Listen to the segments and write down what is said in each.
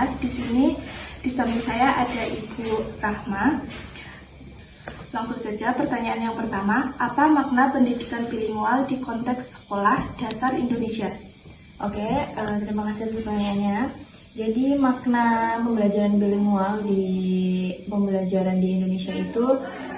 kelas. Di sini di samping saya ada Ibu Rahma. Langsung saja pertanyaan yang pertama, apa makna pendidikan bilingual di konteks sekolah dasar Indonesia? Oke, terima kasih atas pertanyaannya. Jadi makna pembelajaran bilingual di pembelajaran di Indonesia itu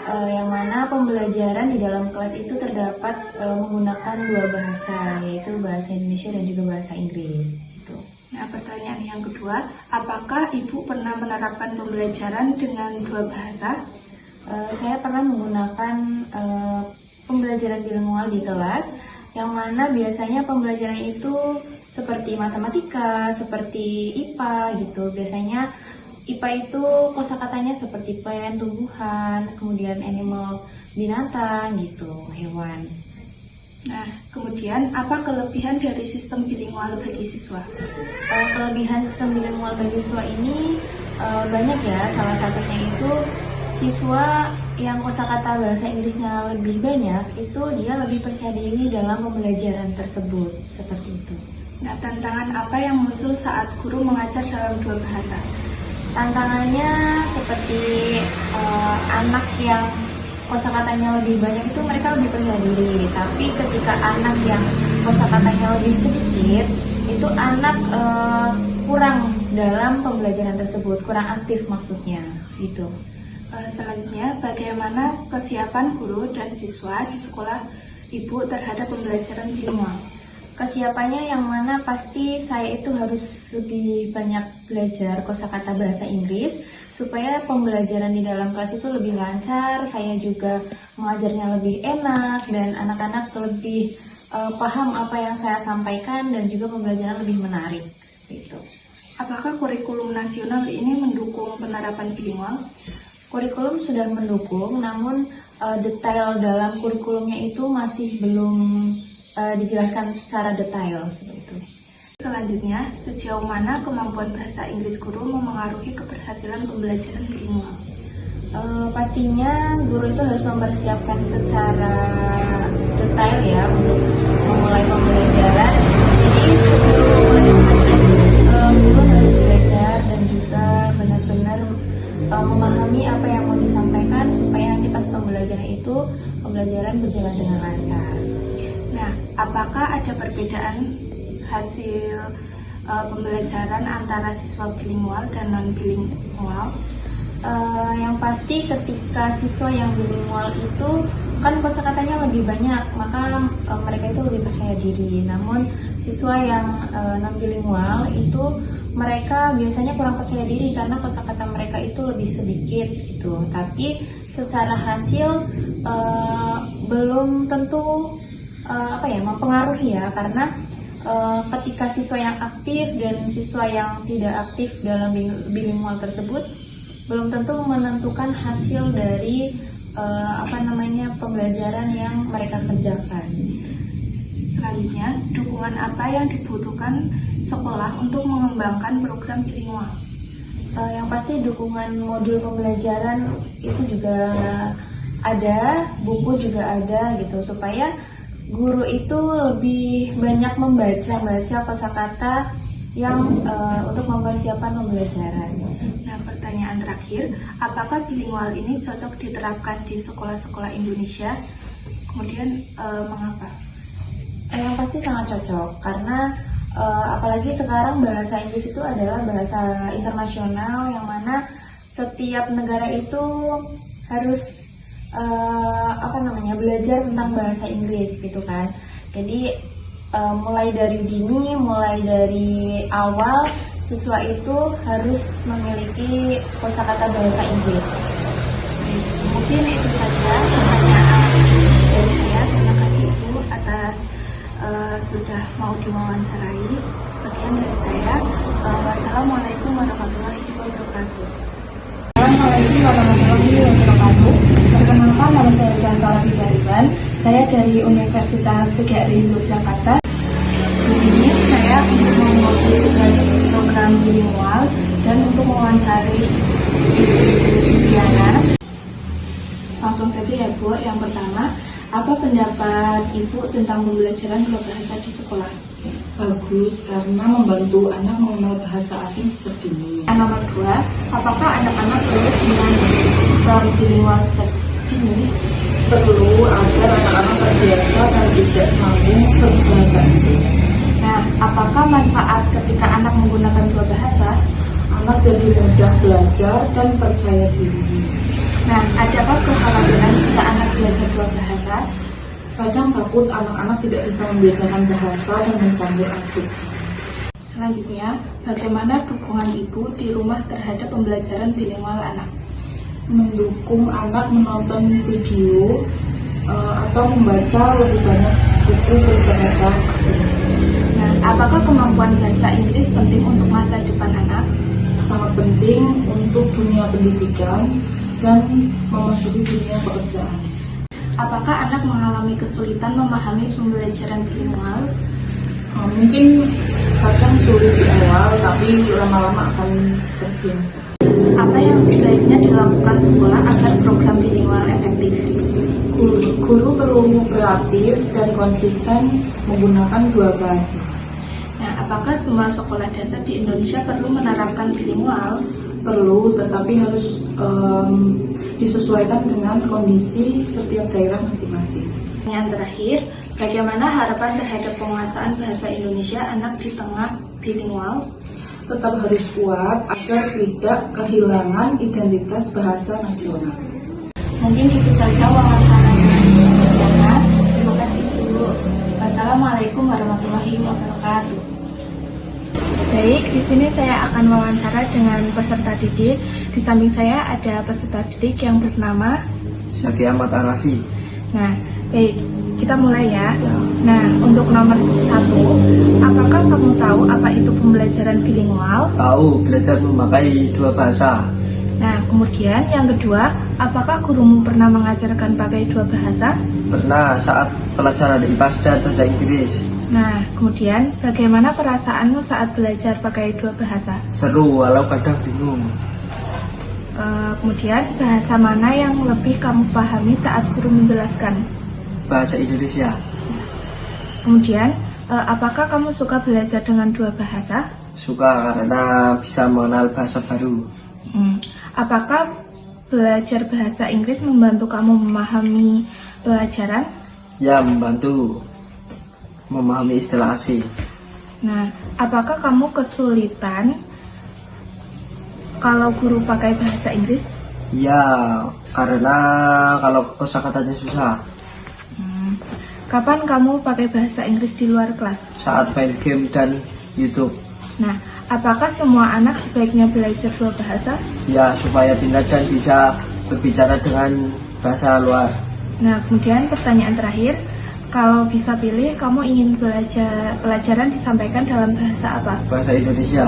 yang mana pembelajaran di dalam kelas itu terdapat menggunakan dua bahasa, yaitu bahasa Indonesia dan juga bahasa Inggris. Gitu. Nah, pertanyaan yang kedua, apakah Ibu pernah menerapkan pembelajaran dengan dua bahasa? Saya pernah menggunakan pembelajaran bilingual di kelas, yang mana biasanya pembelajaran itu seperti matematika, seperti IPA gitu. Biasanya IPA itu kosakatanya seperti plant, tumbuhan, kemudian animal, binatang gitu, hewan. Nah, kemudian apa kelebihan dari sistem bilingual bagi siswa? Kelebihan sistem bilingual bagi siswa ini banyak ya. Salah satunya itu siswa yang kosakata bahasa Inggrisnya lebih banyak, itu dia lebih percaya diri dalam pembelajaran tersebut, seperti itu. Nah, tantangan apa yang muncul saat guru mengajar dalam dua bahasa? Tantangannya seperti anak yang kosakatanya lebih banyak itu mereka lebih percaya diri, tapi ketika anak yang kosakatanya lebih sedikit, itu anak kurang dalam pembelajaran tersebut, kurang aktif maksudnya, gitu. Selanjutnya, bagaimana kesiapan guru dan siswa di sekolah Ibu terhadap pembelajaran bilingual? Kesiapannya yang mana pasti saya itu harus lebih banyak belajar kosakata bahasa Inggris supaya pembelajaran di dalam kelas itu lebih lancar, saya juga mengajarnya lebih enak dan anak-anak lebih paham apa yang saya sampaikan dan juga pembelajaran lebih menarik gitu. Apakah kurikulum nasional ini mendukung penerapan bilingual? Kurikulum sudah mendukung, namun detail dalam kurikulumnya itu masih belum dijelaskan secara detail seperti itu. Selanjutnya, sejauh mana kemampuan bahasa Inggris guru memengaruhi keberhasilan pembelajaran bilingual? Pastinya guru itu harus mempersiapkan secara detail ya untuk memulai pembelajaran. Jadi sebelum memulai pembelajaran, guru harus belajar dan juga benar-benar memahami apa yang mau disampaikan supaya nanti pas pembelajaran itu pembelajaran berjalan dengan lancar. Nah, apakah ada perbedaan hasil pembelajaran antara siswa bilingual dan non-bilingual? Yang pasti ketika siswa yang bilingual itu kan kosakatanya lebih banyak, maka mereka itu lebih percaya diri. Namun siswa yang non-bilingual itu mereka biasanya kurang percaya diri karena kosakata mereka itu lebih sedikit gitu. Tapi secara hasil belum tentu mempengaruhi ya, karena ketika siswa yang aktif dan siswa yang tidak aktif dalam bilingual tersebut belum tentu menentukan hasil dari pembelajaran yang mereka kerjakan. Selanjutnya, dukungan apa yang dibutuhkan sekolah untuk mengembangkan program bilingual? Yang pasti dukungan modul pembelajaran itu juga ada, buku juga ada gitu, supaya guru itu lebih banyak membaca kosakata yang untuk mempersiapkan pembelajaran. Nah, pertanyaan terakhir, apakah bilingual ini cocok diterapkan di sekolah-sekolah Indonesia? Kemudian mengapa? Yang pasti sangat cocok karena apalagi sekarang bahasa Inggris itu adalah bahasa internasional yang mana setiap negara itu harus belajar tentang bahasa Inggris gitu kan. Jadi mulai dari dini, mulai dari awal siswa itu harus memiliki kosakata bahasa Inggris. Mungkin itu saja pertanyaan dari saya. Terima kasih Ibu atas sudah mau diwawancarai. Sekian dari saya. Wassalamualaikum warahmatullahi wabarakatuh. Assalamualaikum warahmatullahi wabarakatuh. Perkenalkan, nama saya Zantara Bidariban. Saya dari Universitas PGRI Yogyakarta. Di sini saya untuk mewakili tugas program bilingual dan untuk mewawancari Ibu Diana. Langsung saja ya Bu. Yang pertama, apa pendapat Ibu tentang pembelajaran dua bahasa di sekolah? Bagus, karena membantu anak mengenal bahasa asing sejak dini. Yang nomor 2, apakah anak-anak perlu dengan sistem bilingual sejak dini? Perlu agar anak-anak terbiasa dan tidak mampu berbahasa Inggris. Nah, apakah manfaat ketika anak menggunakan dua bahasa? Anak jadi mudah belajar dan percaya diri. Nah, adakah kekhawatiran jika anak belajar dua bahasa? Kadang takut anak-anak tidak bisa membedakan bahasa dan mencampur aduk. Selanjutnya, bagaimana dukungan ibu di rumah terhadap pembelajaran bilingual anak? Mendukung anak menonton video atau membaca lebih banyak buku berbahasa asing. Nah, apakah kemampuan bahasa Inggris penting untuk masa depan anak? Sangat penting untuk dunia pendidikan dan memasuki dunia pekerjaan. Apakah anak mengalami kesulitan memahami pembelajaran bilingual? Mungkin kadang sulit di awal, tapi lama-lama akan terbiasa. Apa yang sebaiknya dilakukan sekolah agar program bilingual efektif? Guru perlu kreatif dan konsisten menggunakan dua bahasa. Nah, apakah semua sekolah dasar di Indonesia perlu menerapkan bilingual? Perlu, tetapi harus disesuaikan dengan kondisi setiap daerah masing-masing. Yang terakhir, bagaimana harapan terhadap penguasaan bahasa Indonesia anak di tengah bilingual? Tetap harus kuat agar tidak kehilangan identitas bahasa nasional. Mungkin itu saja wawancara dengan Ibu Diana. Terima kasih dulu. Wassalamualaikum warahmatullahi wabarakatuh. Baik, di sini saya akan wawancara dengan peserta didik. Di samping saya ada peserta didik yang bernama Syaki Ahmad Arafi. Nah, baik, kita mulai ya. Nah, untuk nomor 1, apakah kamu tahu apa itu pembelajaran bilingual? Tahu belajar memakai dua bahasa. Nah, kemudian yang kedua, apakah gurumu pernah mengajarkan pakai dua bahasa? Pernah saat pelajaran IPA dan bahasa Inggris. Nah, kemudian bagaimana perasaanmu saat belajar pakai dua bahasa? Seru walau kadang bingung. Kemudian bahasa mana yang lebih kamu pahami saat guru menjelaskan? Bahasa Indonesia. Kemudian, apakah kamu suka belajar dengan dua bahasa? Suka karena bisa mengenal bahasa baru. Apakah belajar bahasa Inggris membantu kamu memahami pelajaran? Ya, membantu memahami istilah asing. Nah, apakah kamu kesulitan kalau guru pakai bahasa Inggris? Ya, karena kalau kosakatanya susah. Kapan kamu pakai bahasa Inggris di luar kelas? Saat main game dan YouTube. Nah, apakah semua anak sebaiknya belajar dua bahasa? Ya, supaya pintar dan bisa berbicara dengan bahasa luar. Nah, kemudian pertanyaan terakhir, kalau bisa pilih, kamu ingin belajar pelajaran disampaikan dalam bahasa apa? Bahasa Indonesia.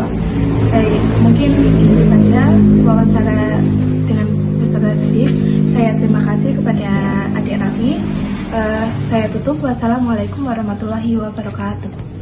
Baik, mungkin segitu saja wawancara dengan peserta didik. Saya terima kasih kepada Adik Raffi. Saya tutup. Wassalamualaikum warahmatullahi wabarakatuh.